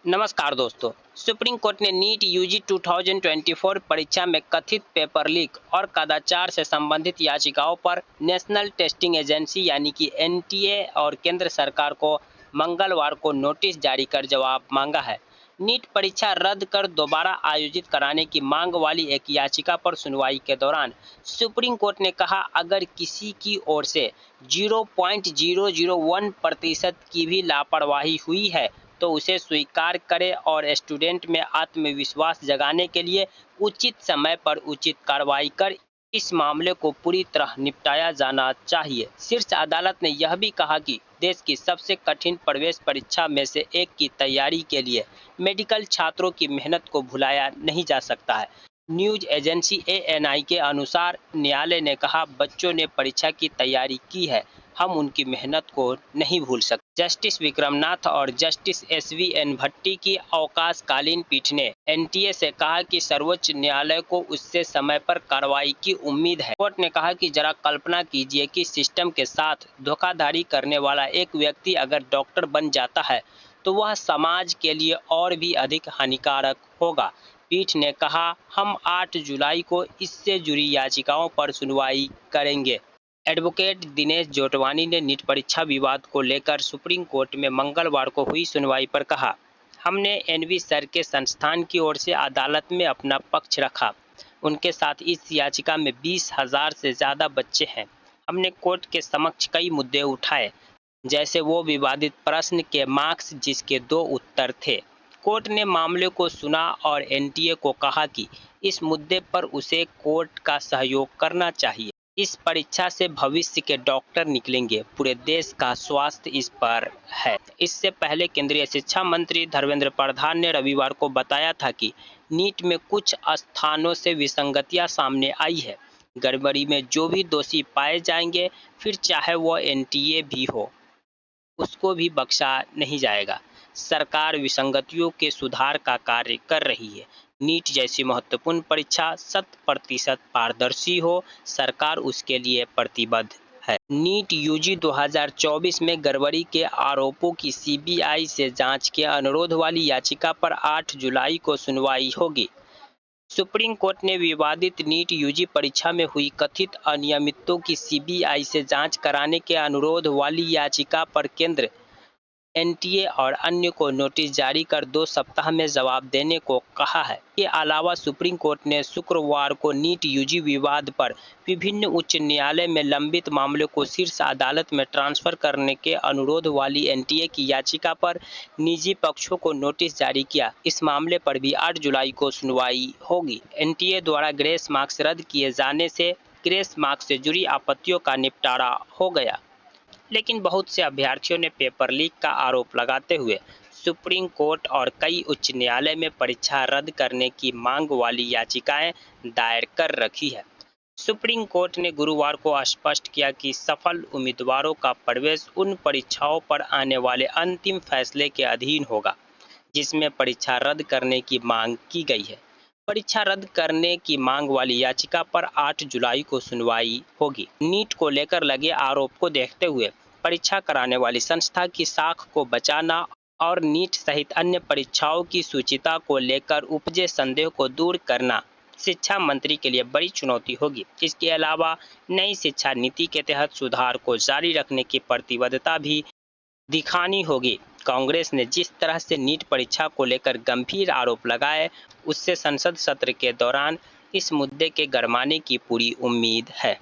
नमस्कार दोस्तों। Supreme court ने नीट यूजी 2024 परीक्षा में कथित पेपर लीक और कदाचार से संबंधित याचिकाओं पर नेशनल टेस्टिंग एजेंसी यानी कि एनटीए और केंद्र सरकार को मंगलवार को नोटिस जारी कर जवाब मांगा है। नीट परीक्षा रद्द कर दोबारा आयोजित कराने की मांग वाली एक याचिका पर सुनवाई के दौरान सुप्रीम कोर्ट ने कहा, अगर किसी की ओर से 0.001% की भी लापरवाही हुई है तो उसे स्वीकार करें और स्टूडेंट में आत्मविश्वास जगाने के लिए उचित समय पर उचित कार्रवाई कर इस मामले को पूरी तरह निपटाया जाना चाहिए। शीर्ष अदालत ने यह भी कहा कि देश की सबसे कठिन प्रवेश परीक्षा में से एक की तैयारी के लिए मेडिकल छात्रों की मेहनत को भुलाया नहीं जा सकता है। न्यूज एजेंसी एएनआई के अनुसार न्यायालय ने कहा, बच्चों ने परीक्षा की तैयारी की है, हम उनकी मेहनत को नहीं भूल सकते। जस्टिस विक्रमनाथ और जस्टिस एसवीएन भट्टी की अवकाशकालीन पीठ ने एनटीए से कहा कि सर्वोच्च न्यायालय को उससे समय पर कार्रवाई की उम्मीद है। कोर्ट ने कहा कि जरा कल्पना कीजिए कि सिस्टम के साथ धोखाधड़ी करने वाला एक व्यक्ति अगर डॉक्टर बन जाता है तो वह समाज के लिए और भी अधिक हानिकारक होगा। पीठ ने कहा, हम 8 जुलाई को इससे जुड़ी याचिकाओं पर सुनवाई करेंगे। एडवोकेट दिनेश जोटवानी ने नीट परीक्षा विवाद को लेकर सुप्रीम कोर्ट में मंगलवार को हुई सुनवाई पर कहा, हमने एनवी सर के संस्थान की ओर से अदालत में अपना पक्ष रखा। उनके साथ इस याचिका में 20,000 से ज़्यादा बच्चे हैं। हमने कोर्ट के समक्ष कई मुद्दे उठाए, जैसे वो विवादित प्रश्न के मार्क्स जिसके 2 उत्तर थे। कोर्ट ने मामले को सुना और एनटीए को कहा कि इस मुद्दे पर उसे कोर्ट का सहयोग करना चाहिए। इस परीक्षा से भविष्य के डॉक्टर निकलेंगे, पूरे देश का स्वास्थ्य इस पर है। इससे पहले केंद्रीय शिक्षा मंत्री धर्मेंद्र प्रधान ने रविवार को बताया था कि नीट में कुछ स्थानों से विसंगतियां सामने आई है। गड़बड़ी में जो भी दोषी पाए जाएंगे, फिर चाहे वो एनटीए भी हो, उसको भी बख्शा नहीं जाएगा। सरकार विसंगतियों के सुधार का कार्य कर रही है। नीट जैसी महत्वपूर्ण परीक्षा 100% पारदर्शी हो, सरकार उसके लिए प्रतिबद्ध है। नीट यूजी 2024 में गड़बड़ी के आरोपों की सीबीआई से जांच के अनुरोध वाली याचिका पर 8 जुलाई को सुनवाई होगी। सुप्रीम कोर्ट ने विवादित नीट यूजी परीक्षा में हुई कथित अनियमितताओं की सीबीआई से जांच कराने के अनुरोध वाली याचिका पर केंद्र, एनटीए और अन्य को नोटिस जारी कर 2 सप्ताह में जवाब देने को कहा है। इसके अलावा सुप्रीम कोर्ट ने शुक्रवार को नीट यूजी विवाद पर विभिन्न उच्च न्यायालय में लंबित मामलों को शीर्ष अदालत में ट्रांसफर करने के अनुरोध वाली एनटीए की याचिका पर निजी पक्षों को नोटिस जारी किया। इस मामले पर भी 8 जुलाई को सुनवाई होगी। एनटीए द्वारा ग्रेस मार्क्स रद्द किए जाने से ग्रेस मार्क्स से जुड़ी आपत्तियों का निपटारा हो गया, लेकिन बहुत से अभ्यर्थियों ने पेपर लीक का आरोप लगाते हुए सुप्रीम कोर्ट और कई उच्च न्यायालय में परीक्षा रद्द करने की मांग वाली याचिकाएं दायर कर रखी है। सुप्रीम कोर्ट ने गुरुवार को स्पष्ट किया कि सफल उम्मीदवारों का प्रवेश उन परीक्षाओं पर आने वाले अंतिम फैसले के अधीन होगा जिसमें परीक्षा रद्द करने की मांग की गई है। परीक्षा रद्द करने की मांग वाली याचिका पर 8 जुलाई को सुनवाई होगी। नीट को लेकर लगे आरोप को देखते हुए परीक्षा कराने वाली संस्था की साख को बचाना और नीट सहित अन्य परीक्षाओं की शुचिता को लेकर उपजे संदेह को दूर करना शिक्षा मंत्री के लिए बड़ी चुनौती होगी। इसके अलावा नई शिक्षा नीति के तहत सुधार को जारी रखने की प्रतिबद्धता भी दिखानी होगी। कांग्रेस ने जिस तरह से नीट परीक्षा को लेकर गंभीर आरोप लगाए, उससे संसद सत्र के दौरान इस मुद्दे के गरमाने की पूरी उम्मीद है।